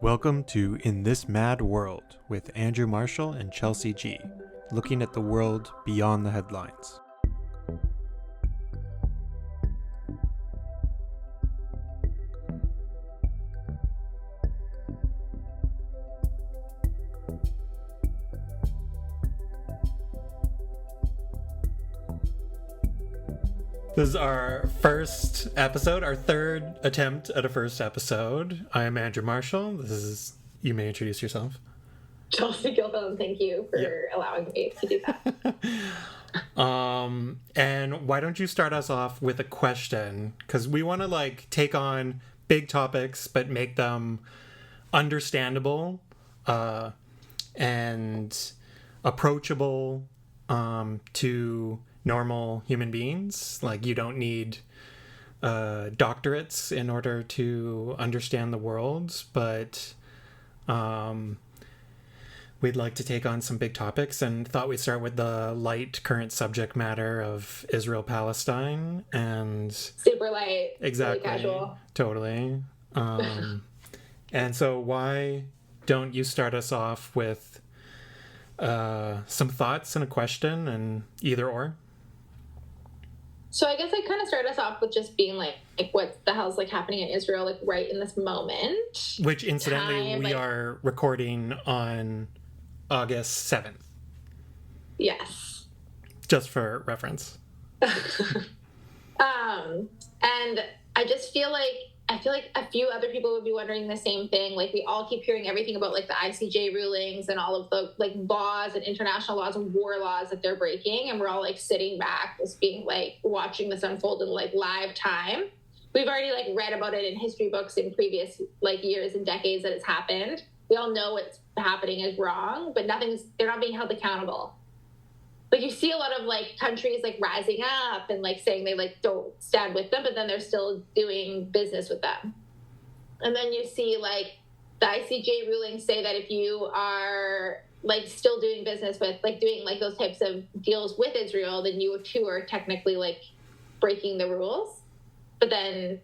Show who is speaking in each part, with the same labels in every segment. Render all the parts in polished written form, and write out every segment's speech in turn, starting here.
Speaker 1: Welcome to In This Mad World with Andrew Marshall and Chelsey G, looking at the world beyond the headlines. This is our first episode, our third attempt at a first episode. I am Andrew Marshall. You may introduce yourself.
Speaker 2: Chelsey Gilfilm, thank you for allowing me to do that.
Speaker 1: And why don't you start us off with a question? Because we want to take on big topics, but make them understandable and approachable to normal human beings. You don't need doctorates in order to understand the world, but we'd like to take on some big topics and thought we'd start with the light current subject matter of Israel-Palestine and
Speaker 2: super light,
Speaker 1: exactly,
Speaker 2: really casual.
Speaker 1: Totally. And so why don't you start us off with some thoughts and a question, and either or?
Speaker 2: So I guess I kind of started us off with just being like what the hell's happening in Israel right in this moment.
Speaker 1: Which incidentally we are recording on August 7th.
Speaker 2: Yes.
Speaker 1: Just for reference.
Speaker 2: And I just feel like a few other people would be wondering the same thing. We all keep hearing everything about the ICJ rulings and all of the laws and international laws and war laws that they're breaking, and we're all sitting back, just being watching this unfold in live time. We've already read about it in history books in previous years and decades that it's happened. We all know what's happening is wrong, but they're not being held accountable. You see a lot of countries rising up and saying they don't stand with them, but then they're still doing business with them. And then you see the ICJ rulings say that if you are still doing business with doing those types of deals with Israel, then you too are technically breaking the rules. But then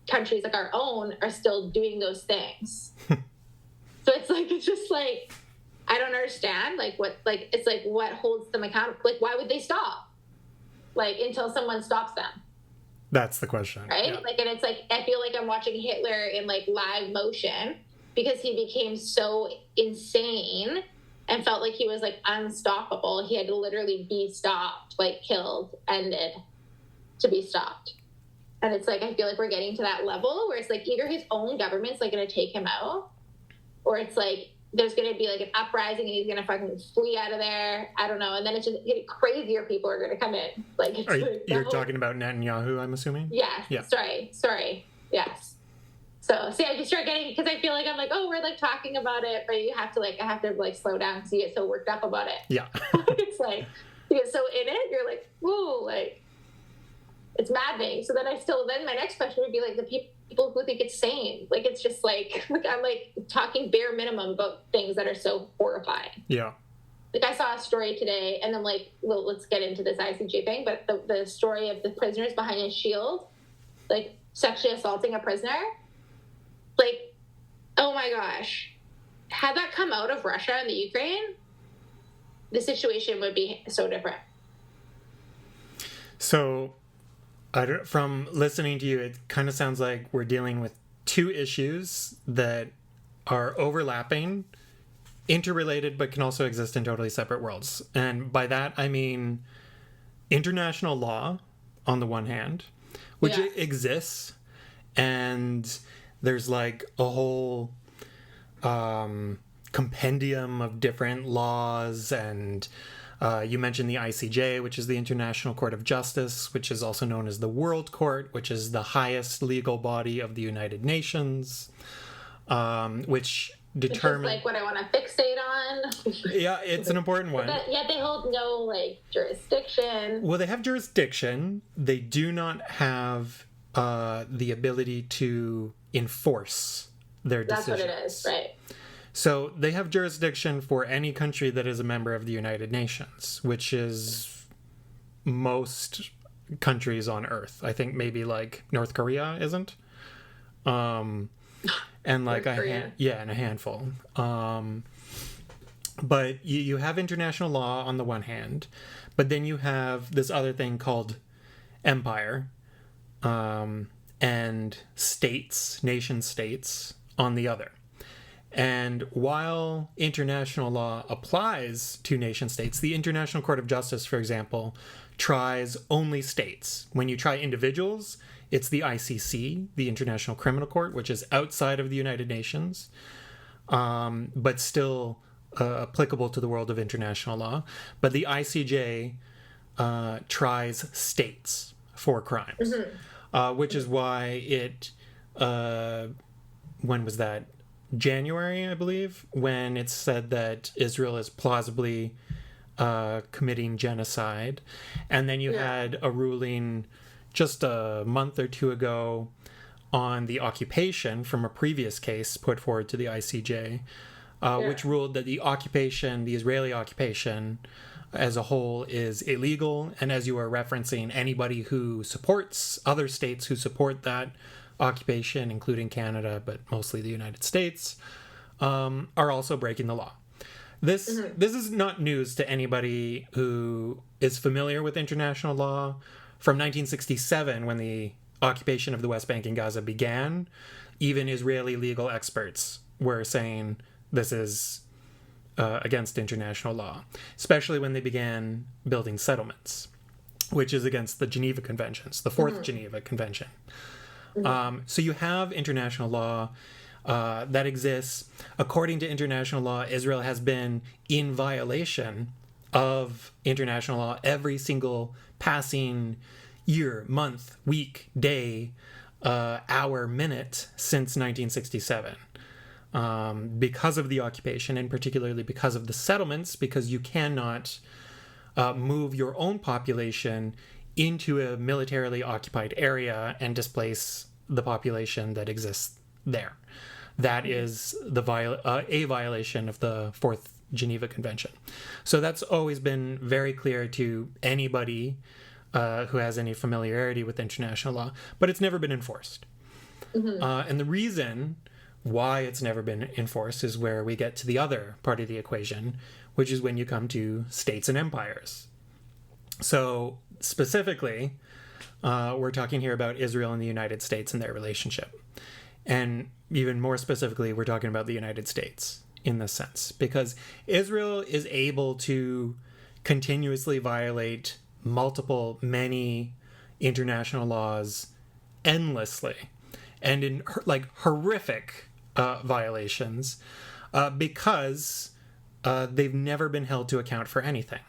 Speaker 2: countries like our own are still doing those things. So it's just I don't understand, what holds them accountable? Why would they stop? Until someone stops them.
Speaker 1: That's the question.
Speaker 2: Right?
Speaker 1: Yeah.
Speaker 2: And it's I feel I'm watching Hitler in live motion because he became so insane and felt he was unstoppable. He had to literally be stopped, killed, ended to be stopped. And it's I feel we're getting to that level where it's either his own government's going to take him out, or it's there's going to be an uprising and he's going to fucking flee out of there. I don't know. And then it's just crazier people are going to come in.
Speaker 1: You're talking about Netanyahu, I'm assuming?
Speaker 2: Yes. Yeah. Sorry. Yes. So I just start getting, because I feel I'm we're talking about it, but you have to I have to slow down because you get so worked up about it.
Speaker 1: Yeah.
Speaker 2: It's you get so in it, you're whoa, it's maddening. So then my next question would be the people who think it's sane. It's just I'm talking bare minimum about things that are so horrifying.
Speaker 1: Yeah.
Speaker 2: I saw a story today, and then let's get into this ICJ thing, but the story of the prisoners behind his shield, sexually assaulting a prisoner. Oh my gosh. Had that come out of Russia and the Ukraine, the situation would be so different.
Speaker 1: So from listening to you, it kind of sounds like we're dealing with two issues that are overlapping, interrelated, but can also exist in totally separate worlds. And by that, I mean international law on the one hand, which exists, and there's a whole compendium of different laws, and you mentioned the ICJ, which is the International Court of Justice, which is also known as the World Court, which is the highest legal body of the United Nations, which determines...
Speaker 2: Which is what I want to fixate on.
Speaker 1: Yeah, it's an important one.
Speaker 2: But yet they hold no, jurisdiction.
Speaker 1: Well, they have jurisdiction. They do not have the ability to enforce their decisions.
Speaker 2: That's what it is, right.
Speaker 1: So they have jurisdiction for any country that is a member of the United Nations, which is most countries on Earth. I think maybe North Korea isn't. and like
Speaker 2: Korea.
Speaker 1: and a handful. But you have international law on the one hand, but then you have this other thing called empire, and states, nation states on the other. And while international law applies to nation states, the International Court of Justice, for example, tries only states. When you try individuals, it's the ICC, the International Criminal Court, which is outside of the United Nations, but still applicable to the world of international law. But the ICJ tries states for crimes, which is why it, when was that? January, I believe, when it said that Israel is plausibly committing genocide. And then you had a ruling just a month or two ago on the occupation from a previous case put forward to the ICJ, which ruled that the occupation, the Israeli occupation as a whole, is illegal. And as you were referencing, anybody who supports, other states who support that occupation, including Canada, but mostly the United States, are also breaking the law. This is not news to anybody who is familiar with international law. From 1967, when the occupation of the West Bank and Gaza began, even Israeli legal experts were saying this is against international law, especially when they began building settlements, which is against the Geneva Conventions, the Fourth Geneva Convention. So you have international law that exists. According to international law, Israel has been in violation of international law every single passing year, month, week, day, hour, minute since 1967. Because of the occupation, and particularly because of the settlements, because you cannot move your own population into a militarily occupied area and displace the population that exists there. That is a violation of the Fourth Geneva Convention. So that's always been very clear to anybody who has any familiarity with international law, but it's never been enforced. And the reason why it's never been enforced is where we get to the other part of the equation, which is when you come to states and empires. So specifically, we're talking here about Israel and the United States and their relationship. And even more specifically, we're talking about the United States in this sense, because Israel is able to continuously violate many international laws endlessly and in like horrific violations because they've never been held to account for anything.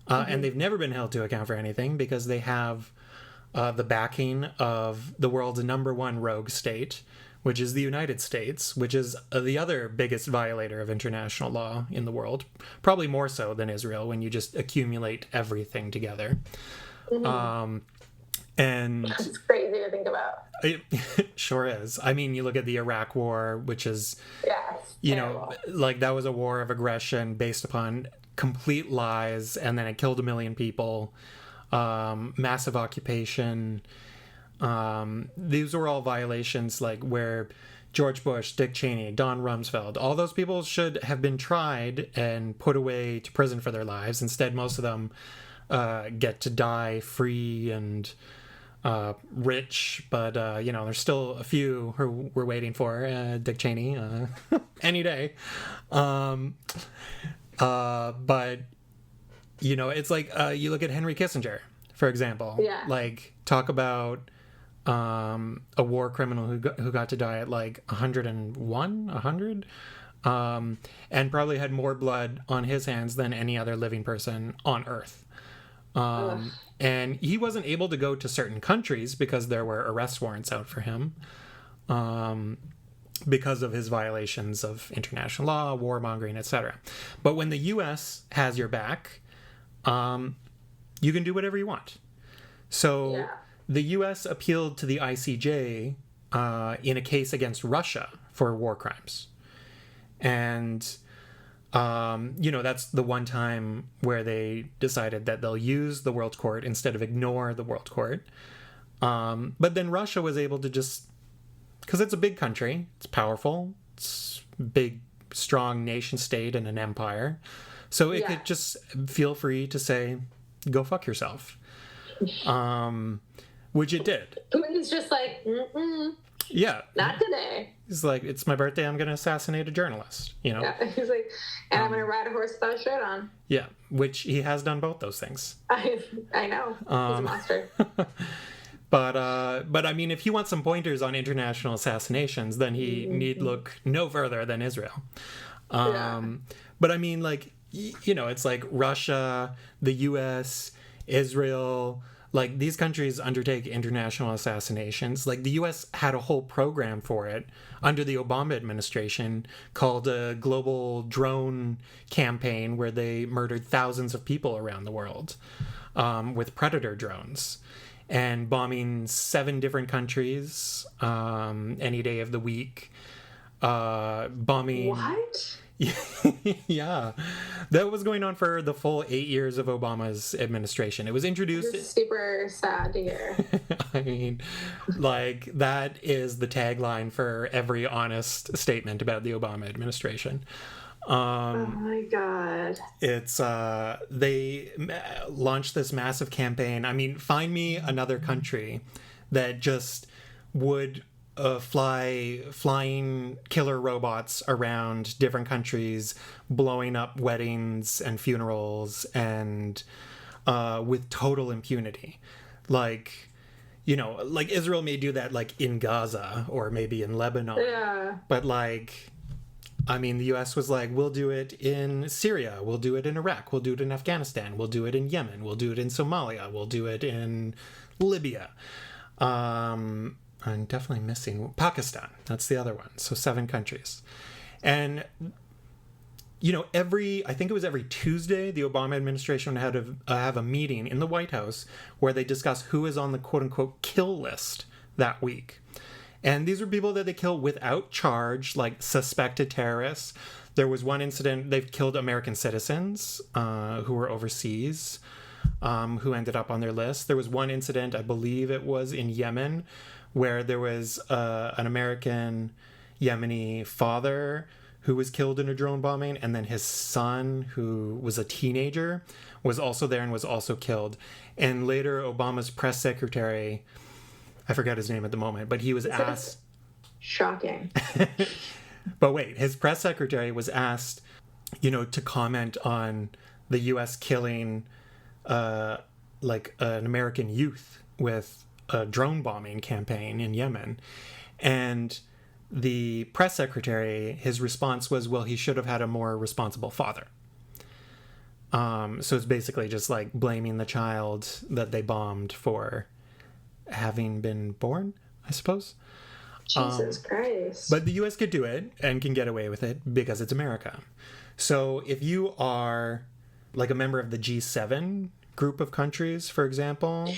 Speaker 1: And they've never been held to account for anything because they have the backing of the world's number one rogue state, which is the United States, which is the other biggest violator of international law in the world, probably more so than Israel when you just accumulate everything together. And
Speaker 2: it's crazy to think about.
Speaker 1: It sure is. I mean, you look at the Iraq War, which is,
Speaker 2: terrible.
Speaker 1: like that was a war of aggression based upon complete lies, and then it killed 1 million people. Massive occupation. These were all violations like where George Bush, Dick Cheney, Don Rumsfeld, all those people should have been tried and put away to prison for their lives. Instead, most of them get to die free and rich, but there's still a few who we're waiting for. Dick Cheney, any day. But it's like you look at Henry Kissinger, for example. Like talk about a war criminal who got to die at like 100, and probably had more blood on his hands than any other living person on Earth. And he wasn't able to go to certain countries because there were arrest warrants out for him because of his violations of international law, warmongering, etc. But when the U.S. has your back, you can do whatever you want. So the U.S. appealed to the ICJ in a case against Russia for war crimes. And that's the one time where they decided that they'll use the World Court instead of ignore the World Court. But then Russia was able to just because it's a big country, it's powerful, it's big, strong nation state and an empire. So it could just feel free to say, go fuck yourself. Which it did.
Speaker 2: Putin's just like,
Speaker 1: yeah.
Speaker 2: Not today.
Speaker 1: He's like, it's my birthday, I'm going to assassinate a journalist, you know?
Speaker 2: Yeah. He's like, and I'm going to ride a horse without a shirt on.
Speaker 1: Yeah, which he has done both those things.
Speaker 2: I know. He's a monster.
Speaker 1: But I mean, if he wants some pointers on international assassinations, then he need look no further than Israel. But I mean, like, you know, it's like Russia, the U.S., Israel, like these countries undertake international assassinations. Like the U.S. had a whole program for it under the Obama administration called a global drone campaign where they murdered thousands of people around the world with Predator drones and bombing 7 different countries any day of the week. Bombing.
Speaker 2: What?
Speaker 1: Yeah, that was going on for the full 8 years of Obama's administration. It was introduced.
Speaker 2: This is super sad to hear.
Speaker 1: I mean, like, that is the tagline for every honest statement about the Obama administration.
Speaker 2: Oh my God.
Speaker 1: It's they launched this massive campaign. I mean, find me another country that just would flying killer robots around different countries, blowing up weddings and funerals, and with total impunity. Like, you know, like Israel may do that like in Gaza or maybe in Lebanon.
Speaker 2: Yeah.
Speaker 1: But like, I mean, the U.S. was like, we'll do it in Syria, we'll do it in Iraq, we'll do it in Afghanistan, we'll do it in Yemen, we'll do it in Somalia, we'll do it in Libya. I'm definitely missing Pakistan. That's the other one. So 7 countries. And, you know, I think it was every Tuesday, the Obama administration had to have a meeting in the White House where they discuss who is on the quote unquote kill list that week. And these were people that they kill without charge, like suspected terrorists. There was one incident, they've killed American citizens who were overseas, who ended up on their list. There was one incident, I believe it was in Yemen, where there was an American Yemeni father who was killed in a drone bombing, and then his son, who was a teenager, was also there and was also killed. And later, Obama's press secretary, I forget his name at the moment, but he was asked...
Speaker 2: Shocking.
Speaker 1: But wait, his press secretary was asked, you know, to comment on the U.S. killing like an American youth with a drone bombing campaign in Yemen. And the press secretary, his response was, well, he should have had a more responsible father. So it's basically just like blaming the child that they bombed for having been born, I suppose.
Speaker 2: Jesus Christ.
Speaker 1: But the U.S. could do it and can get away with it because it's America. So if you are like a member of the G7 group of countries, for example,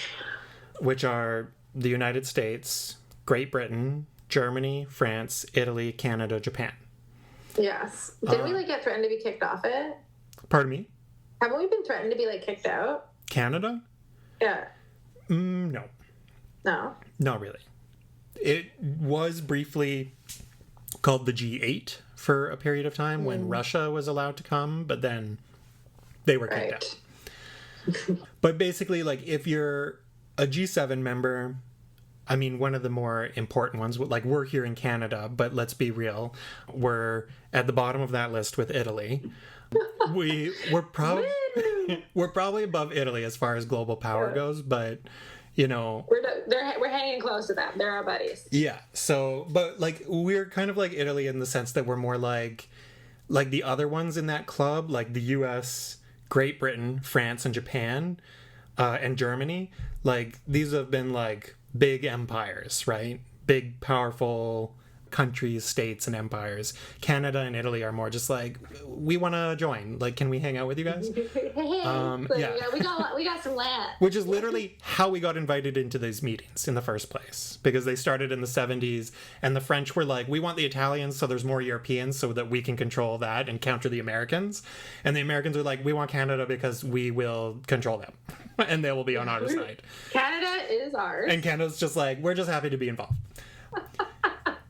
Speaker 1: which are the United States, Great Britain, Germany, France, Italy, Canada, Japan.
Speaker 2: Yes. Didn't we like get threatened to be kicked off it?
Speaker 1: Pardon me?
Speaker 2: Haven't we been threatened to be like kicked out?
Speaker 1: Canada?
Speaker 2: Yeah.
Speaker 1: No.
Speaker 2: No?
Speaker 1: Not really. It was briefly called the G8 for a period of time when Russia was allowed to come, but then they were kicked out. But basically, like, if you're a G7 member, I mean, one of the more important ones, like, we're here in Canada, but let's be real, we're at the bottom of that list with Italy. We're probably above Italy as far as global power goes, but, you know,
Speaker 2: we're hanging close to them. They're our buddies.
Speaker 1: Yeah. So, but like, we're kind of like Italy in the sense that we're more like the other ones in that club, like the U.S., Great Britain, France, and Japan, and Germany. Like, these have been like big empires, right? Big, powerful countries, states, and empires. Canada and Italy are more just like, we want to join. Like, can we hang out with you guys?
Speaker 2: Yeah, we got some land.
Speaker 1: Which is literally how we got invited into these meetings in the first place, because they started in the 70s, and the French were like, we want the Italians so there's more Europeans so that we can control that and counter the Americans. And the Americans are like, we want Canada because we will control them and they will be on our side.
Speaker 2: Canada is ours.
Speaker 1: And Canada's just like, we're just happy to be involved.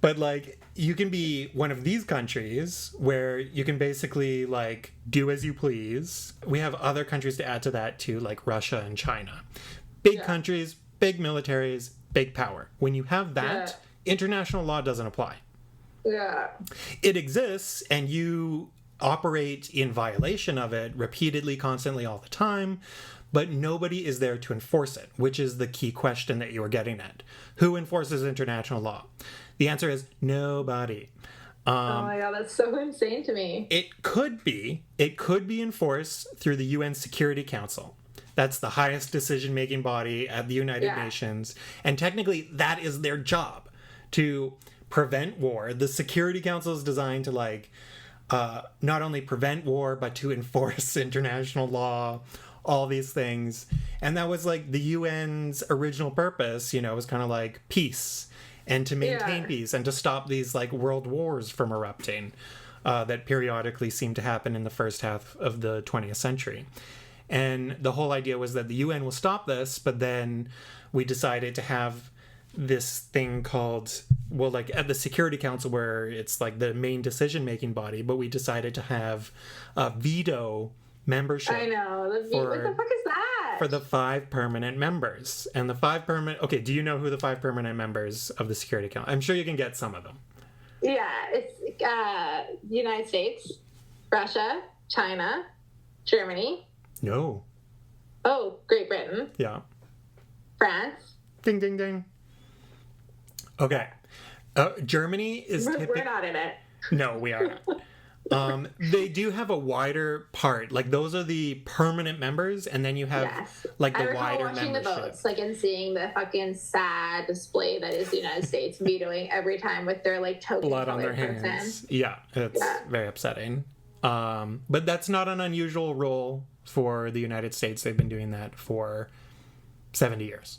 Speaker 1: But, like, you can be one of these countries where you can basically, like, do as you please. We have other countries to add to that, too, like Russia and China. Big countries, big militaries, big power. When you have that, international law doesn't apply.
Speaker 2: Yeah.
Speaker 1: It exists, and you operate in violation of it repeatedly, constantly, all the time, but nobody is there to enforce it, which is the key question that you were getting at. Who enforces international law? The answer is nobody.
Speaker 2: Oh my God, that's so insane to me.
Speaker 1: It could be enforced through the UN Security Council. That's the highest decision-making body at the United Nations. And technically, that is their job, to prevent war. The Security Council is designed to, like, not only prevent war, but to enforce international law, all these things. And that was, like, the UN's original purpose, you know, was kind of like peace and to maintain peace and to stop these, like, world wars from erupting that periodically seem to happen in the first half of the 20th century. And the whole idea was that the UN will stop this, but then we decided to have this thing called, well, like at the Security Council, where it's like the main decision-making body, but we decided to have a veto membership.
Speaker 2: I know. What the fuck is that?
Speaker 1: For the 5 permanent members. And the 5 permanent... Okay, do you know who the 5 permanent members of the Security Council? I'm sure you can get some of them.
Speaker 2: Yeah, it's United States, Russia, China, Germany.
Speaker 1: No.
Speaker 2: Oh, Great Britain.
Speaker 1: Yeah.
Speaker 2: France.
Speaker 1: Ding, ding, ding. Okay. Germany is...
Speaker 2: We're not in it.
Speaker 1: No, we are not. They do have a wider part. Like, those are the permanent members, and then you have, like, the wider membership.
Speaker 2: Watching the votes, like, and seeing the fucking sad display that is the United States vetoing every time with their, like, token
Speaker 1: blood on their hands. Yeah, it's very upsetting. But that's not an unusual role for the United States. They've been doing that for 70 years.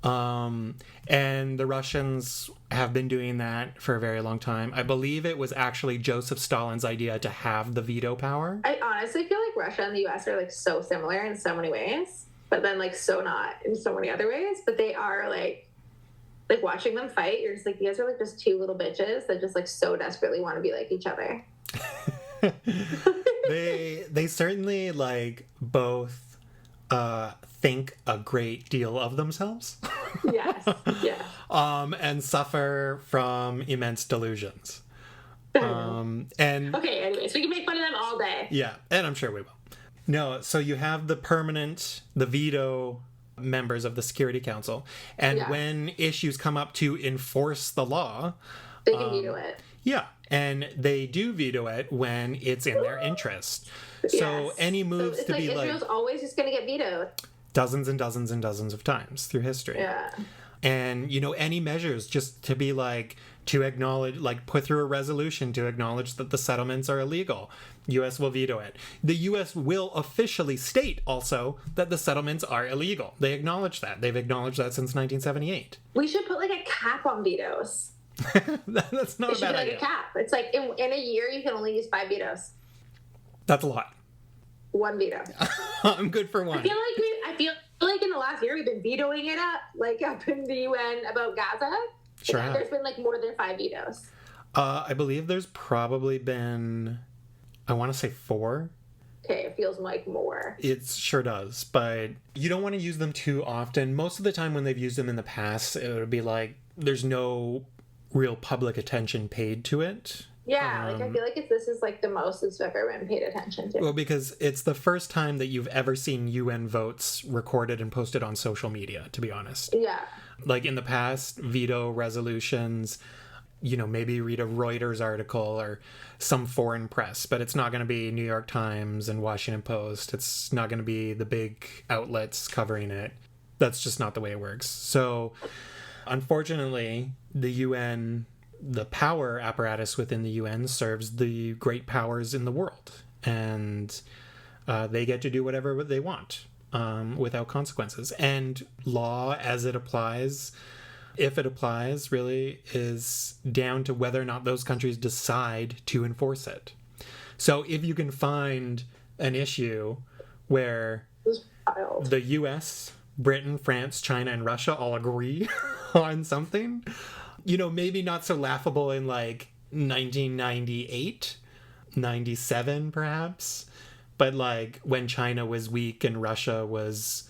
Speaker 1: And the Russians have been doing that for a very long time. I believe it was actually Joseph Stalin's idea to have the veto power.
Speaker 2: I honestly feel like Russia and the US are, like, so similar in so many ways, but then, like, so not in so many other ways. But they are, like watching them fight, you're just like, you guys are, like, just 2 little bitches that just, like, so desperately want to be like each other.
Speaker 1: They certainly, like, both think a great deal of themselves.
Speaker 2: Yes.
Speaker 1: And suffer from immense delusions. And
Speaker 2: okay, anyways, we can make fun of them all day.
Speaker 1: Yeah, and I'm sure we will. No, so you have the veto members of the Security Council, and when issues come up to enforce the law,
Speaker 2: they can veto it.
Speaker 1: Yeah, and they do veto it when it's in their interest. So any moves to be
Speaker 2: Israel's always just going to get vetoed.
Speaker 1: Dozens and dozens and dozens of times through history.
Speaker 2: Yeah.
Speaker 1: And, you know, any measures just to be like, to acknowledge, like, put through a resolution to acknowledge that the settlements are illegal. U.S. will veto it. The U.S. will officially state also that the settlements are illegal. They acknowledge that. They've acknowledged that since 1978.
Speaker 2: We should put, like, a cap on vetoes.
Speaker 1: That's not a bad idea.
Speaker 2: Like a cap. It's like in a year you can only use 5 vetoes.
Speaker 1: That's a lot.
Speaker 2: 1 veto.
Speaker 1: I'm good for 1.
Speaker 2: I feel like in the last year we've been vetoing it up in the UN about Gaza.
Speaker 1: Sure.
Speaker 2: There's been, like, more than 5 vetoes.
Speaker 1: I believe there's probably been, I want to say 4.
Speaker 2: Okay, it feels like more.
Speaker 1: It sure does, but you don't want to use them too often. Most of the time when they've used them in the past, it would be like there's no real public attention paid to it.
Speaker 2: Yeah, I feel like this is, like, the most it's ever been paid attention to.
Speaker 1: Well, because it's the first time that you've ever seen UN votes recorded and posted on social media, to be honest.
Speaker 2: Yeah.
Speaker 1: Like, in the past, veto resolutions, you know, maybe read a Reuters article or some foreign press, but it's not going to be New York Times and Washington Post. It's not going to be the big outlets covering it. That's just not the way it works. So, unfortunately, the UN... the power apparatus within the UN serves the great powers in the world, and they get to do whatever they want without consequences. And law, as it applies, if it applies, really is down to whether or not those countries decide to enforce it. So if you can find an issue where the US, Britain, France, China, and Russia all agree on something, maybe not so laughable in like 1998, 97 perhaps, but like when China was weak and Russia was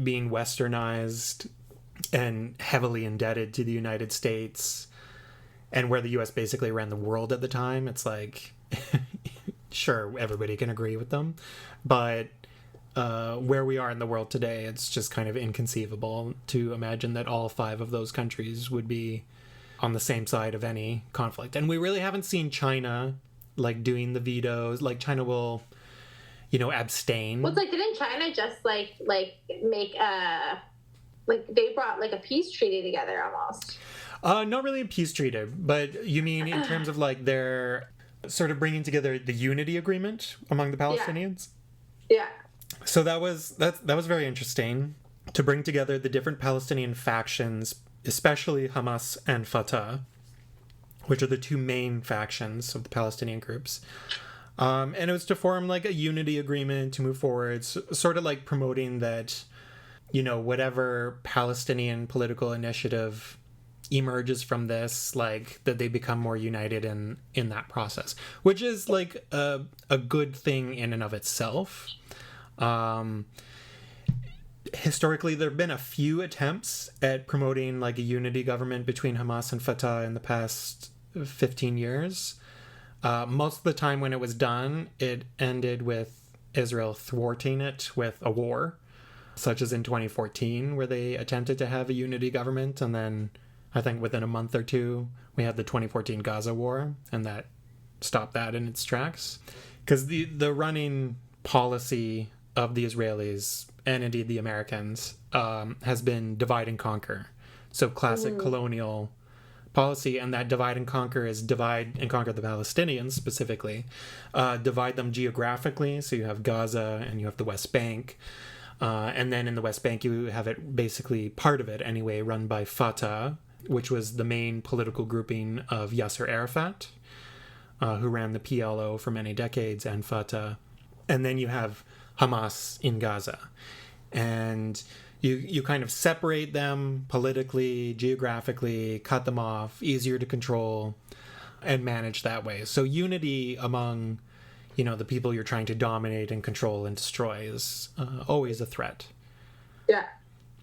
Speaker 1: being westernized and heavily indebted to the United States, and where the US basically ran the world at the time, it's like, sure, everybody can agree with them, but where we are in the world today, it's just kind of inconceivable to imagine that all 5 of those countries would be on the same side of any conflict. And we really haven't seen China like doing the vetoes. Like China will, abstain.
Speaker 2: Well, it's like, didn't China just like make they brought like a peace treaty together almost?
Speaker 1: Not really a peace treaty, but you mean in terms of like their sort of bringing together the unity agreement among the Palestinians?
Speaker 2: Yeah.
Speaker 1: So that was very interesting to bring together the different Palestinian factions, especially Hamas and Fatah, which are the 2 main factions of the Palestinian groups. And it was to form like a unity agreement to move forward, sort of like promoting that, whatever Palestinian political initiative emerges from this, like that they become more united in that process, which is like a good thing in and of itself. Historically, there have been a few attempts at promoting like a unity government between Hamas and Fatah in the past 15 years. Most of the time when it was done, it ended with Israel thwarting it with a war, such as in 2014, where they attempted to have a unity government. And then I think within a month or two, we had the 2014 Gaza war, and that stopped that in its tracks. Because the running policy of the Israelis, and indeed the Americans, has been divide and conquer. So classic colonial policy, and that divide and conquer is divide and conquer the Palestinians specifically. Divide them geographically, so you have Gaza and you have the West Bank. And then in the West Bank, you have it basically, part of it anyway, run by Fatah, which was the main political grouping of Yasser Arafat, who ran the PLO for many decades, and Fatah. And then you have Hamas in Gaza. And you kind of separate them politically, geographically, cut them off, easier to control, and manage that way. So unity among, the people you're trying to dominate and control and destroy is always a threat.
Speaker 2: Yeah.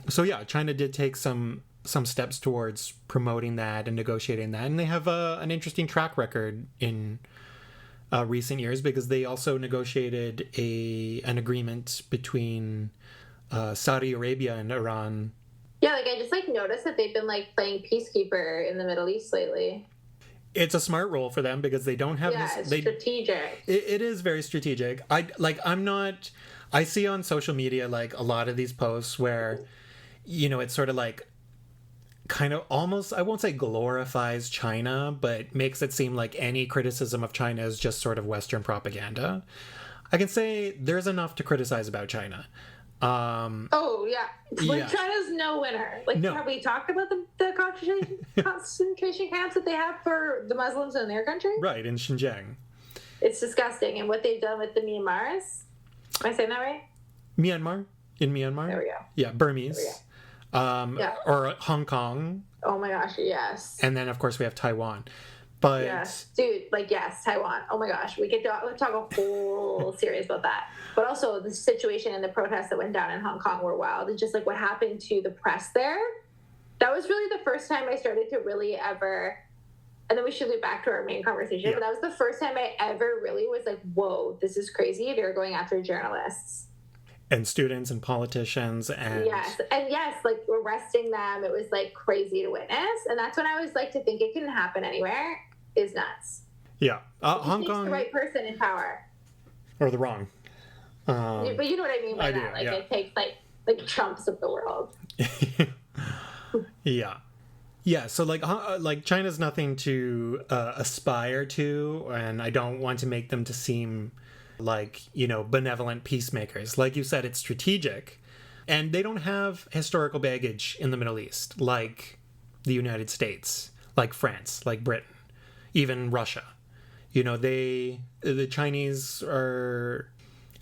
Speaker 1: So yeah, China did take some steps towards promoting that and negotiating that. And they have an interesting track record in recent years, because they also negotiated an agreement between Saudi Arabia and Iran.
Speaker 2: Yeah, like I just noticed that they've been playing peacekeeper in the Middle East lately.
Speaker 1: It's a smart role for them because they don't have
Speaker 2: it's strategic.
Speaker 1: It is very strategic. I see on social media a lot of these posts where it's sort of kind of almost, I won't say glorifies China, but makes it seem like any criticism of China is just sort of Western propaganda. I can say there's enough to criticize about China.
Speaker 2: China's no winner. Have we talked about the concentration camps that they have for the Muslims in their country?
Speaker 1: Right, in Xinjiang.
Speaker 2: It's disgusting. And what they've done with the Myanmars. Am I saying that right?
Speaker 1: Myanmar? In Myanmar?
Speaker 2: There we go.
Speaker 1: Yeah, Burmese. Or Hong Kong.
Speaker 2: Oh my gosh, yes.
Speaker 1: And then, of course, we have Taiwan. But
Speaker 2: yes, dude, yes, Taiwan. Oh my gosh, we could talk a whole series about that. But also the situation and the protests that went down in Hong Kong were wild. And just what happened to the press there. That was really the first time I started to really ever, and then we should loop back to our main conversation, but that was the first time I ever really was whoa, this is crazy. They're going after journalists.
Speaker 1: And students and politicians and...
Speaker 2: Yes, arresting them. It was crazy to witness. And that's when I was to think it can happen anywhere is nuts.
Speaker 1: Yeah. Hong Kong...
Speaker 2: the right person in power.
Speaker 1: Or the wrong.
Speaker 2: But you know what I mean by that. It takes Trumps of the world.
Speaker 1: Yeah. Yeah, so China's nothing to aspire to, and I don't want to make them to seem benevolent peacemakers. Like you said, it's strategic, and they don't have historical baggage in the Middle East like the United States, like France, like Britain, even Russia. The Chinese are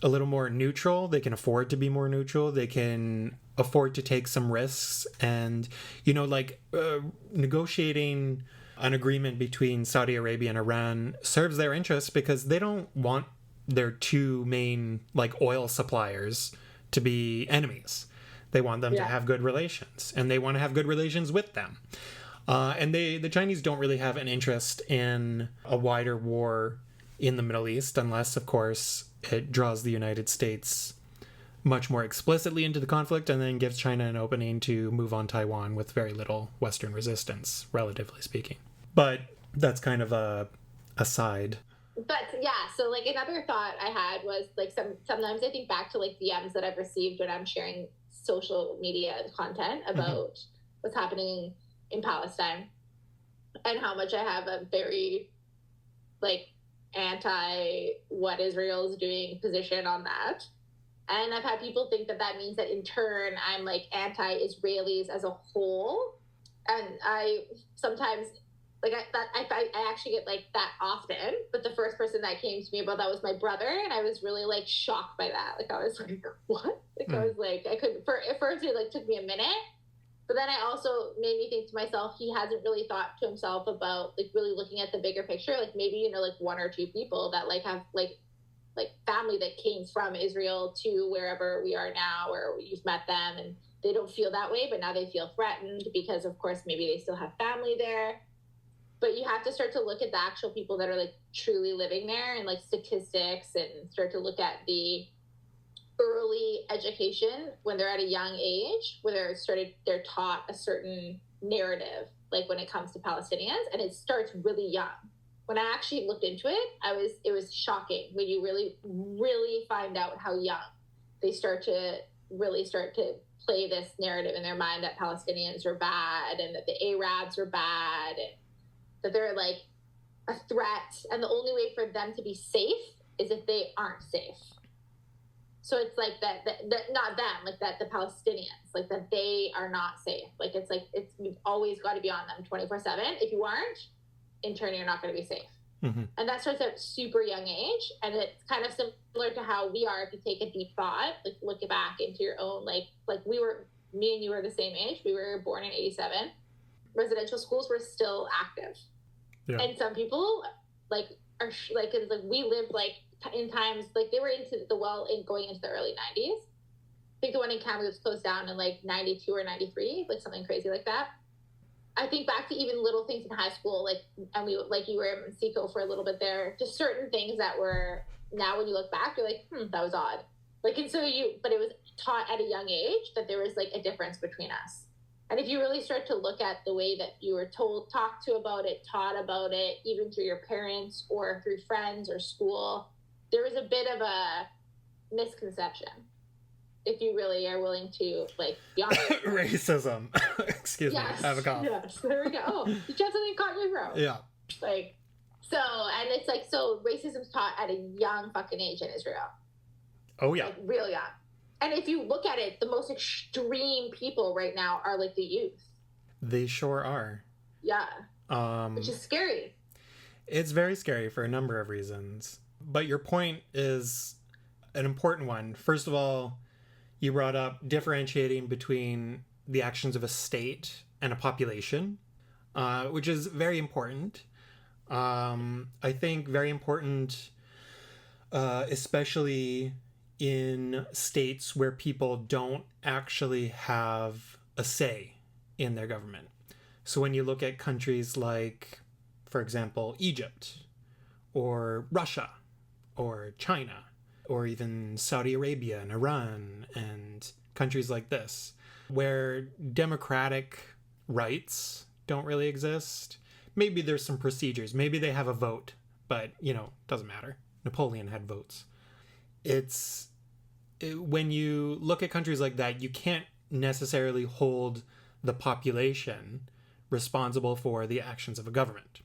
Speaker 1: a little more neutral. They can afford to be more neutral. They can afford to take some risks. And, you know, like negotiating an agreement between Saudi Arabia and Iran serves their interests because they don't want their two main like oil suppliers to be enemies. They want them to have good relations, and they want to have good relations with them. And the Chinese don't really have an interest in a wider war in the Middle East unless, of course, it draws the United States much more explicitly into the conflict and then gives China an opening to move on Taiwan with very little Western resistance, relatively speaking. But that's kind of a aside.
Speaker 2: But yeah, so like another thought I had was like sometimes I think back to like DMs that I've received when I'm sharing social media content about what's happening in Palestine and how much I have a very like anti what Israel is doing position on that. And I've had people think that that means that in turn I'm like anti-Israelis as a whole. And I sometimes like I actually get like that often, but the first person that came to me about that was my brother, and I was really like shocked by that. Like I was like, what? Like I was like, I couldn't. At first it like took me a minute, but then I also made me think to myself, he hasn't really thought to himself about like really looking at the bigger picture. Like maybe, you know, like one or two people that like have like family that came from Israel to wherever we are now, or you've met them, and they don't feel that way, but now they feel threatened because of course maybe they still have family there. But you have to start to look at the actual people that are like truly living there and like statistics, and start to look at the early education when they're at a young age, where they're taught a certain narrative, like when it comes to Palestinians, and it starts really young. When I actually looked into it, it was shocking when you really, really find out how young they start to play this narrative in their mind that Palestinians are bad and that the Arabs are bad and that they're like a threat, and the only way for them to be safe is if they aren't safe. So it's like that not them, like that the Palestinians, like that they are not safe. Like it's you've always got to be on them 24/7. If you aren't, in turn, you're not going to be safe. Mm-hmm. And that starts at super young age, and it's kind of similar to how we are. If you take a deep thought, like look back into your own, like me and you were the same age. We were born in '87. Residential schools were still active. Yeah. And some people like are like, it's like we lived like in times like they were into going into the early 90s. I think the one in Canada was closed down in like 92 or 93, like something crazy like that. I think back to even little things in high school, like, and we, like you were in Seco for a little bit there, just certain things that were, now when you look back, you're like, that was odd. Like, and so but it was taught at a young age that there was like a difference between us. And if you really start to look at the way that you were talked to about it, taught about it, even through your parents or through friends or school, there was a bit of a misconception. If you really are willing to, like, be honest.
Speaker 1: Racism. Excuse me. I have a cough.
Speaker 2: Yes, there we go. Oh, you just something caught in your throat.
Speaker 1: Yeah.
Speaker 2: Like, so, and it's like, so racism's taught at a young fucking age in Israel.
Speaker 1: Oh, yeah.
Speaker 2: Like, real young. And if you look at it, the most extreme people right now are, like, the youth.
Speaker 1: They sure are.
Speaker 2: Yeah. Which is scary.
Speaker 1: It's very scary for a number of reasons. But your point is an important one. First of all, you brought up differentiating between the actions of a state and a population, which is very important. I think very important, especially in states where people don't actually have a say in their government. So when you look at countries like, for example, Egypt or Russia or China, or even Saudi Arabia and Iran and countries like this, where democratic rights don't really exist. Maybe there's some procedures. Maybe they have a vote, but, doesn't matter. Napoleon had votes. When you look at countries like that, you can't necessarily hold the population responsible for the actions of a government.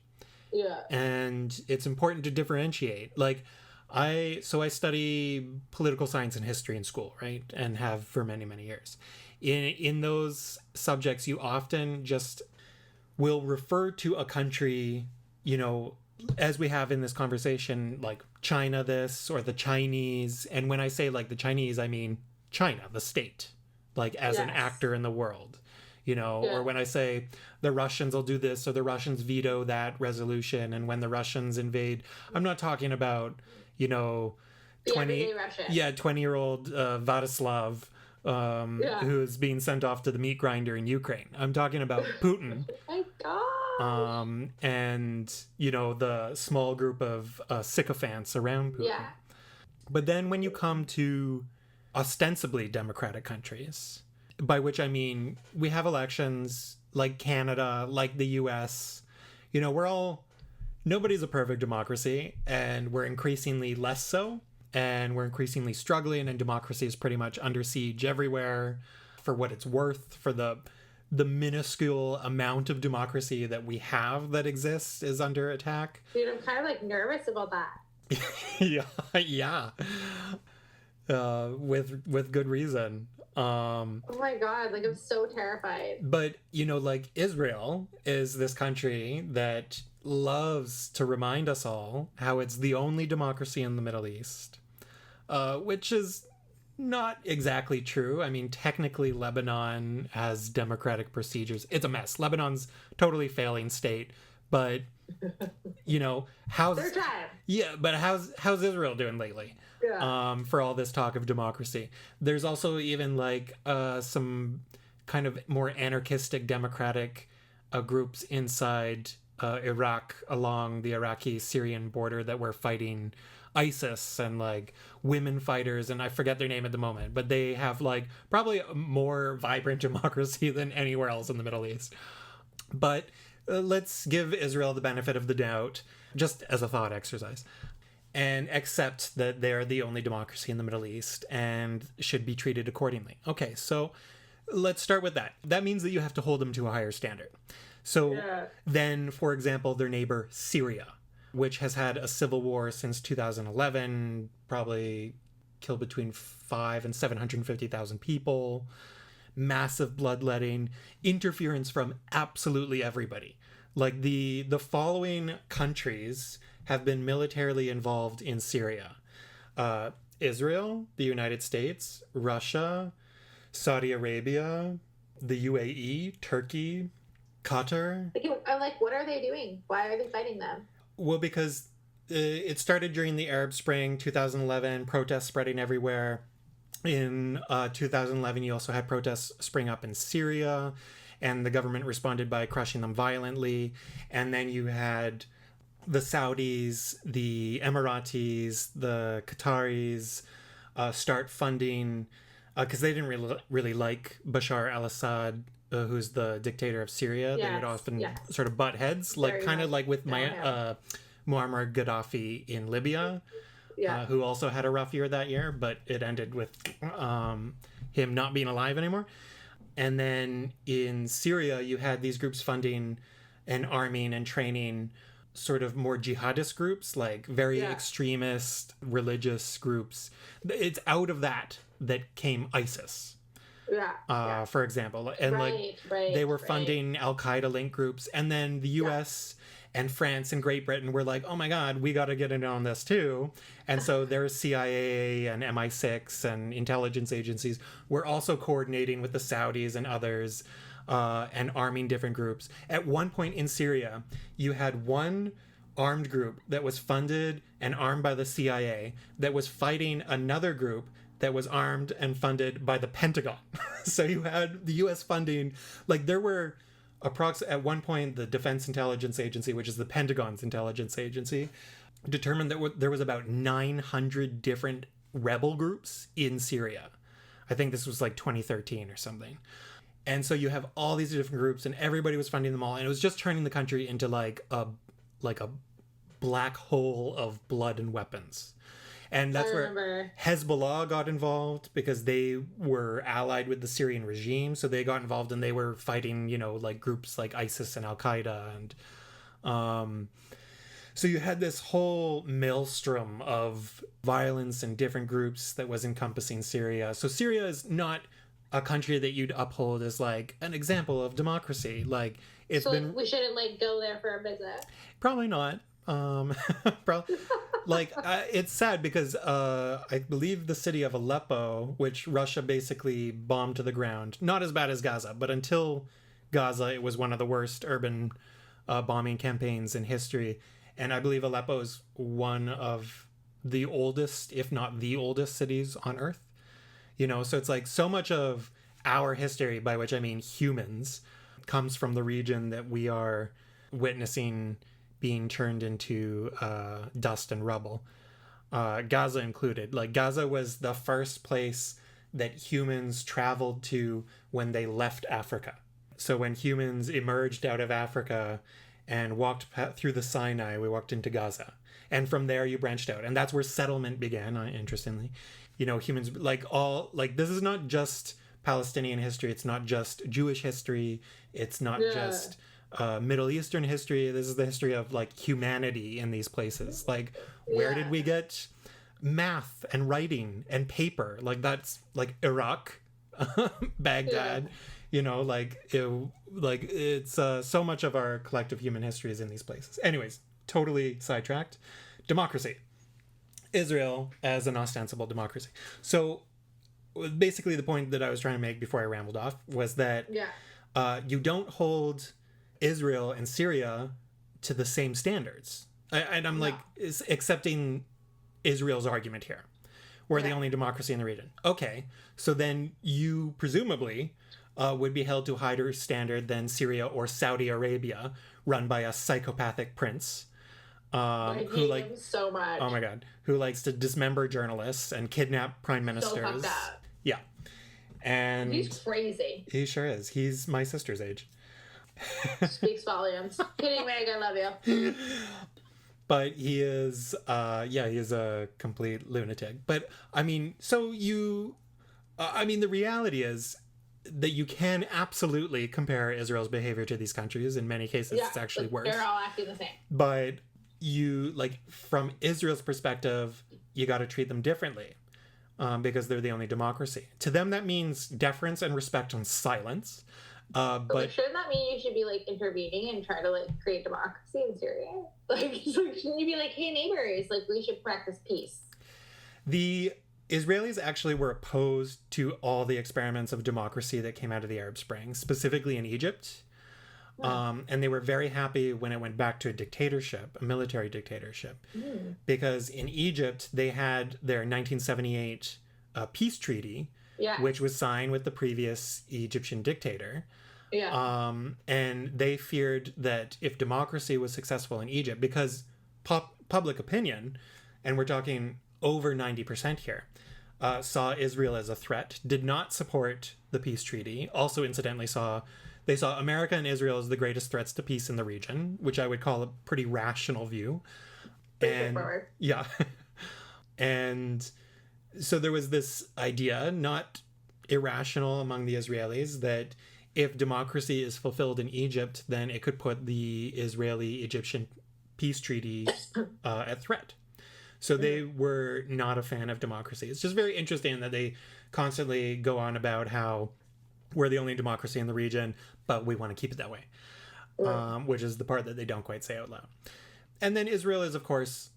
Speaker 2: Yeah.
Speaker 1: And it's important to differentiate. Like, I study political science and history in school, right? And have for many, many years. In those subjects, you often just will refer to a country, as we have in this conversation, like China this or the Chinese. And when I say like the Chinese, I mean China, the state, like as an actor in the world, you know, or when I say the Russians will do this or the Russians veto that resolution, and when the Russians invade, I'm not talking about, you know, 20-year-old Vladislav who's being sent off to the meat grinder in Ukraine. I'm talking about Putin.
Speaker 2: Oh my God.
Speaker 1: And, you know, the small group of sycophants around Putin.
Speaker 2: Yeah.
Speaker 1: But then when you come to ostensibly democratic countries, by which I mean we have elections like Canada, like the US, you know, nobody's a perfect democracy, and we're increasingly less so, and we're increasingly struggling, and democracy is pretty much under siege everywhere. For what it's worth, for the minuscule amount of democracy that we have that exists is under attack.
Speaker 2: Dude, I'm kind of like nervous about that.
Speaker 1: yeah. With good reason.
Speaker 2: Oh my God, like I'm so terrified.
Speaker 1: But, you know, like Israel is this country that loves to remind us all how it's the only democracy in the Middle East, which is not exactly true. I mean, technically Lebanon has democratic procedures. It's a mess. Lebanon's totally failing state, but you know, how's Israel doing lately? Yeah. For all this talk of democracy. There's also even like some kind of more anarchistic democratic groups inside Iraq along the Iraqi-Syrian border that were fighting ISIS, and like women fighters, and I forget their name at the moment, but they have like probably a more vibrant democracy than anywhere else in the Middle East. But let's give Israel the benefit of the doubt, just as a thought exercise, and accept that they're the only democracy in the Middle East and should be treated accordingly. Okay, so let's start with that. That means that you have to hold them to a higher standard. So then, for example, their neighbor Syria, which has had a civil war since 2011, probably killed between 500,000 and 750,000 people, massive bloodletting, interference from absolutely everybody. Like the following countries have been militarily involved in Syria: Israel, the United States, Russia, Saudi Arabia, the UAE, Turkey, Qatar.
Speaker 2: Like, what are they doing? Why are they fighting them?
Speaker 1: Well, because it started during the Arab Spring, 2011, protests spreading everywhere. In 2011, you also had protests spring up in Syria, and the government responded by crushing them violently. And then you had the Saudis, the Emiratis, the Qataris start funding, because they didn't really like Bashar al-Assad, who's the dictator of Syria. They would often sort of butt heads, like kind of like with Muammar Gaddafi in Libya, who also had a rough year that year, but it ended with him not being alive anymore. And then in Syria, you had these groups funding and arming and training sort of more jihadist groups, like very extremist religious groups. It's out of that came ISIS. For example, and they were funding Al-Qaeda linked groups, and then the US and France and Great Britain were like, oh my God, we got to get in on this too. And so their CIA and MI6 and intelligence agencies were also coordinating with the Saudis and others and arming different groups. At one point in Syria, you had one armed group that was funded and armed by the CIA that was fighting another group that was armed and funded by the Pentagon. So you had the US funding, like there were at one point, the Defense Intelligence Agency, which is the Pentagon's intelligence agency, determined that there was about 900 different rebel groups in Syria. I think this was like 2013 or something. And so you have all these different groups, and everybody was funding them all, and it was just turning the country into like a black hole of blood and weapons. And that's where Hezbollah got involved, because they were allied with the Syrian regime. So they got involved, and they were fighting, you know, like groups like ISIS and Al-Qaeda. And so you had this whole maelstrom of violence and different groups that was encompassing Syria. So Syria is not a country that you'd uphold as like an example of democracy. Like we
Speaker 2: shouldn't like go there for a visit.
Speaker 1: Probably not. Probably. Like, it's sad because I believe the city of Aleppo, which Russia basically bombed to the ground, not as bad as Gaza, but until Gaza, it was one of the worst urban bombing campaigns in history. And I believe Aleppo is one of the oldest, if not the oldest cities on Earth. So it's like so much of our history, by which I mean humans, comes from the region that we are witnessing being turned into dust and rubble, Gaza included. Like, Gaza was the first place that humans traveled to when they left Africa. So when humans emerged out of Africa and walked through the Sinai, we walked into Gaza. And from there you branched out. And that's where settlement began, interestingly. Humans, this is not just Palestinian history. It's not just Jewish history. It's not just Middle Eastern history. This is the history of humanity in these places. Where did we get math and writing and paper? That's Iraq, Baghdad. It's so much of our collective human history is in these places. Anyways, totally sidetracked. Democracy. Israel as an ostensible democracy. So basically the point that I was trying to make before I rambled off was that you don't hold Israel and Syria to the same standards. I'm accepting Israel's argument here. We're the only democracy in the region. Okay, so then you presumably would be held to a higher standard than Syria or Saudi Arabia, run by a psychopathic prince. Who him
Speaker 2: so much.
Speaker 1: Oh my god, who likes to dismember journalists and kidnap prime ministers. So fucked up. Yeah. And
Speaker 2: he's crazy.
Speaker 1: He sure is. He's my sister's age.
Speaker 2: Speaks volumes. Kidding, Meg, I love you.
Speaker 1: But he is he is a complete lunatic. But the reality is that you can absolutely compare Israel's behavior to these countries. In many cases, it's actually worse.
Speaker 2: They're all acting the same.
Speaker 1: But from Israel's perspective, you got to treat them differently because they're the only democracy. To them, that means deference and respect and silence. But
Speaker 2: shouldn't that mean you should be intervening and try to create democracy in Syria? Shouldn't you be hey neighbors, we should practice peace?
Speaker 1: The Israelis actually were opposed to all the experiments of democracy that came out of the Arab Spring, specifically in Egypt. And they were very happy when it went back to a dictatorship, a military dictatorship, because in Egypt they had their 1978 peace treaty, which was signed with the previous Egyptian dictator. And they feared that if democracy was successful in Egypt, because public opinion, and we're talking over 90% here, saw Israel as a threat, did not support the peace treaty, also incidentally they saw America and Israel as the greatest threats to peace in the region, which I would call a pretty rational view. And and so there was this idea, not irrational among the Israelis, that if democracy is fulfilled in Egypt, then it could put the Israeli-Egyptian peace treaty at threat. So they were not a fan of democracy. It's just very interesting that they constantly go on about how we're the only democracy in the region, but we want to keep it that way, which is the part that they don't quite say out loud. And then Israel is, of course,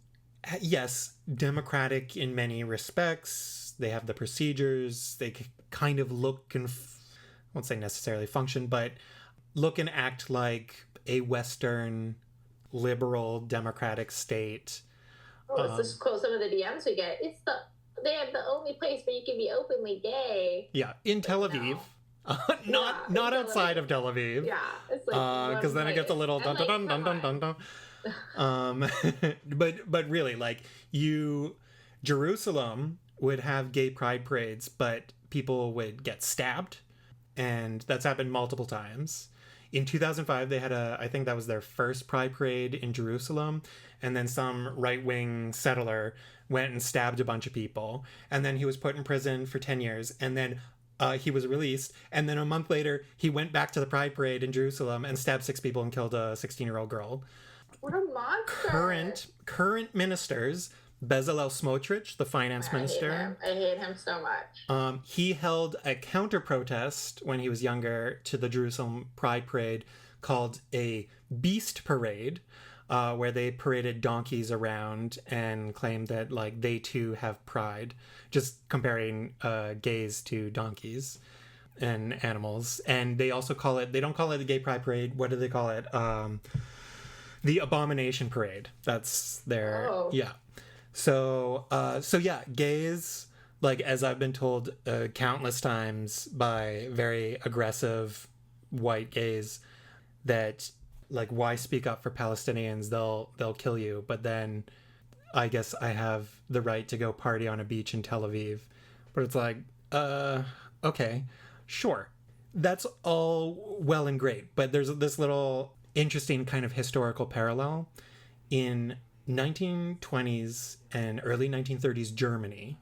Speaker 1: yes, democratic in many respects. They have the procedures. They kind of look and, I won't say necessarily function, but look and act like a Western liberal democratic state.
Speaker 2: Let's just quote some of the DMs we get. They have the only place where you can be openly gay.
Speaker 1: Yeah, in Tel Aviv. No. not outside of Tel Aviv.
Speaker 2: Yeah, it's
Speaker 1: because then it gets a little dun dun dun dun dun dun dun. But really, Jerusalem would have gay pride parades, but people would get stabbed, and that's happened multiple times. In 2005, they had I think that was their first pride parade in Jerusalem, and then some right-wing settler went and stabbed a bunch of people, and then he was put in prison for 10 years, and then he was released, and then a month later, he went back to the Pride Parade in Jerusalem and stabbed 6 people and killed a 16-year-old girl.
Speaker 2: What a monster!
Speaker 1: Current ministers, Bezalel Smotrich, the finance minister.
Speaker 2: I hate him so much.
Speaker 1: He held a counter-protest when he was younger to the Jerusalem Pride Parade called a Beast Parade, where they paraded donkeys around and claimed that like they too have pride, just comparing gays to donkeys and animals. And they also call it, they don't call it the Gay Pride Parade. What do they call it? The Abomination Parade. That's their, yeah. So yeah, gays, like, as I've been told countless times by very aggressive white gays, that like, why speak up for Palestinians? They'll kill you. But then I guess I have the right to go party on a beach in Tel Aviv. But it's like, okay, sure. That's all well and great. But there's this little interesting kind of historical parallel. In 1920s and early 1930s Germany,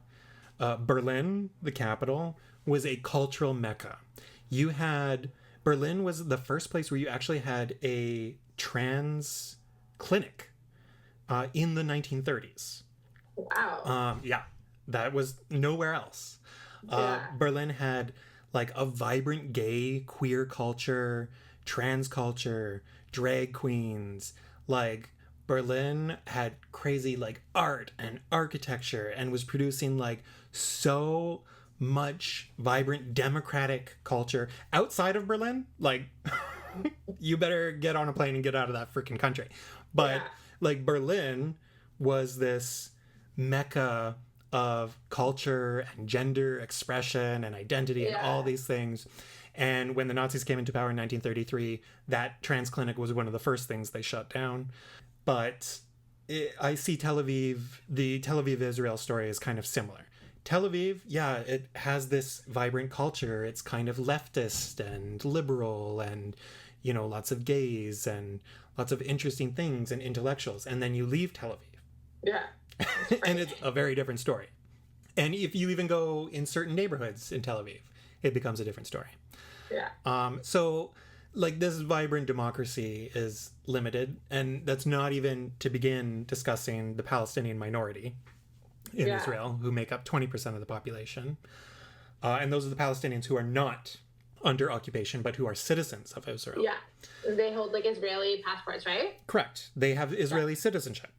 Speaker 1: Berlin, the capital, was a cultural mecca. Berlin was the first place where you actually had a trans clinic in the 1930s.
Speaker 2: Wow.
Speaker 1: Yeah, that was nowhere else. Berlin had like a vibrant gay, queer culture, trans culture, drag queens. Like, Berlin had crazy like art and architecture and was producing like so much vibrant democratic culture outside of Berlin. Like, you better get on a plane and get out of that freaking country. But like, Berlin was this mecca of culture and gender expression and identity and all these things. And when the Nazis came into power in 1933, that trans clinic was one of the first things they shut down. But I see the Tel Aviv Israel story is kind of similar. Tel Aviv, yeah, it has this vibrant culture. It's kind of leftist and liberal and, you know, lots of gays and lots of interesting things and intellectuals. And then you leave Tel Aviv.
Speaker 2: Yeah.
Speaker 1: And it's a very different story. And if you even go in certain neighborhoods in Tel Aviv, it becomes a different story.
Speaker 2: Yeah.
Speaker 1: So, like, this vibrant democracy is limited, and that's not even to begin discussing the Palestinian minority in Israel, who make up 20% of the population. And those are the Palestinians who are not under occupation, but who are citizens of Israel.
Speaker 2: Yeah. They hold, like, Israeli passports, right?
Speaker 1: Correct. They have Israeli citizenship.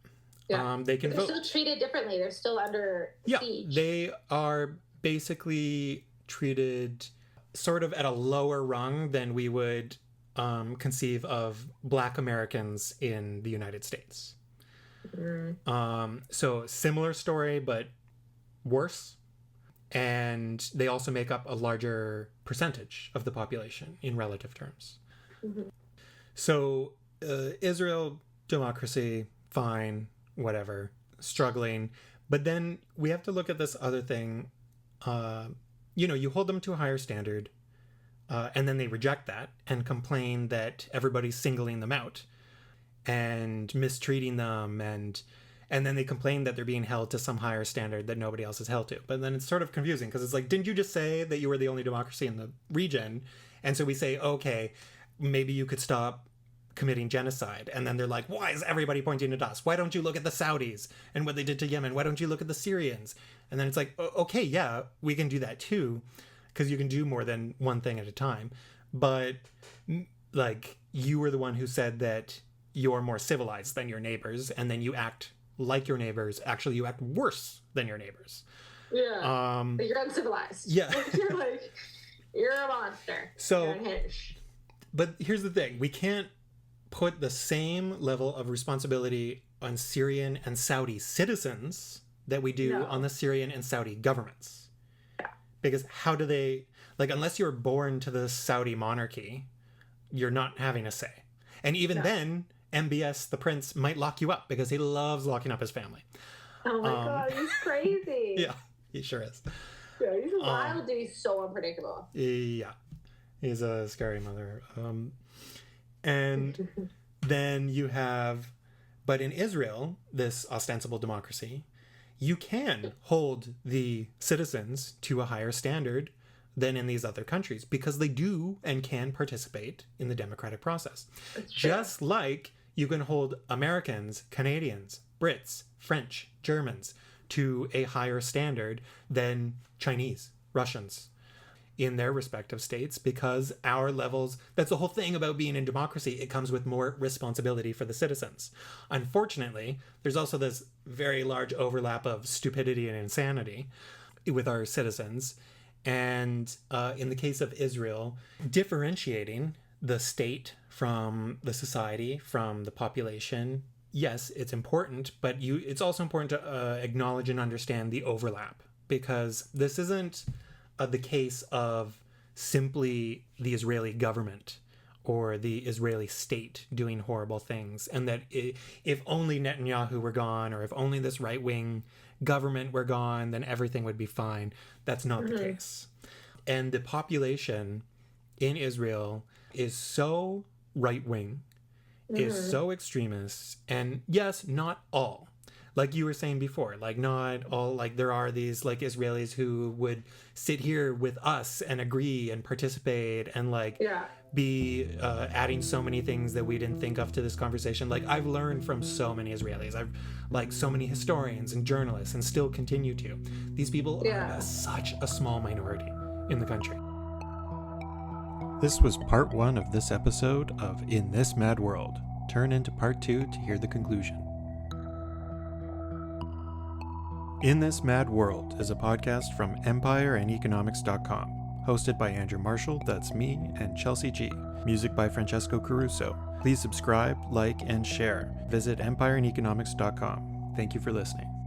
Speaker 2: Yeah.
Speaker 1: They can
Speaker 2: They're
Speaker 1: vote.
Speaker 2: still treated differently. They're still under siege.
Speaker 1: They are basically treated sort of at a lower rung than we would conceive of Black Americans in the United States. So similar story, but worse. And they also make up a larger percentage of the population in relative terms. So Israel, democracy, fine, whatever, struggling. But then we have to look at this other thing. You know, you hold them to a higher standard, and then they reject that and complain that everybody's singling them out and mistreating them, and then they complain that they're being held to some higher standard that nobody else is held to. But then it's sort of confusing because it's like, didn't you just say that you were the only democracy in the region? And so we say, okay, maybe you could stop committing genocide. And then they're like, why is everybody pointing at us? Why don't you look at the Saudis and what they did to Yemen? Why don't you look at the Syrians? And then it's like, okay, yeah, we can do that too, because you can do more than one thing at a time. But like, you were the one who said that you're more civilized than your neighbors, and then you act like your neighbors. Actually, you act worse than your neighbors.
Speaker 2: Yeah. But you're uncivilized.
Speaker 1: Yeah.
Speaker 2: You're like, you're a monster.
Speaker 1: So,
Speaker 2: you're unhinged.
Speaker 1: But here's the thing. We can't put the same level of responsibility on Syrian and Saudi citizens that we do on the Syrian and Saudi governments.
Speaker 2: Yeah.
Speaker 1: Because how do they, like, unless you're born to the Saudi monarchy, you're not having a say. And even then, MBS, the prince, might lock you up because he loves locking up his family.
Speaker 2: Oh my God, he's crazy.
Speaker 1: Yeah, he sure is.
Speaker 2: Yeah, he's wild, dude. He's so unpredictable.
Speaker 1: Yeah, he's a scary mother. And then you have, but in Israel, this ostensible democracy, you can hold the citizens to a higher standard than in these other countries because they do and can participate in the democratic process. Just like you can hold Americans, Canadians, Brits, French, Germans to a higher standard than Chinese, Russians. in their respective states, because our levels, that's the whole thing about being in democracy, it comes with more responsibility for the citizens. Unfortunately, there's also this very large overlap of stupidity and insanity with our citizens. And in the case of Israel, differentiating the state from the society, from the population, yes, it's important, but it's also important to acknowledge and understand the overlap, because this isn't the case of simply the Israeli government or the Israeli state doing horrible things, and that if only Netanyahu were gone, or if only this right-wing government were gone, then everything would be fine. That's not the case. And the population in Israel is so right-wing, is so extremist, and yes, not all. Like you were saying before, like not all, like there are these like Israelis who would sit here with us and agree and participate and like be adding so many things that we didn't think of to this conversation. Like I've learned from so many Israelis. I've like so many historians and journalists, and still continue to. These people are such a small minority in the country. This was part 1 of this episode of In This Mad World. Turn into part 2 to hear the conclusion. In This Mad World is a podcast from empireandeconomics.com, hosted by Andrew Marshall, that's me, and Chelsey G. Music by Francesco Caruso. Please subscribe, like, and share. Visit empireandeconomics.com. Thank you for listening.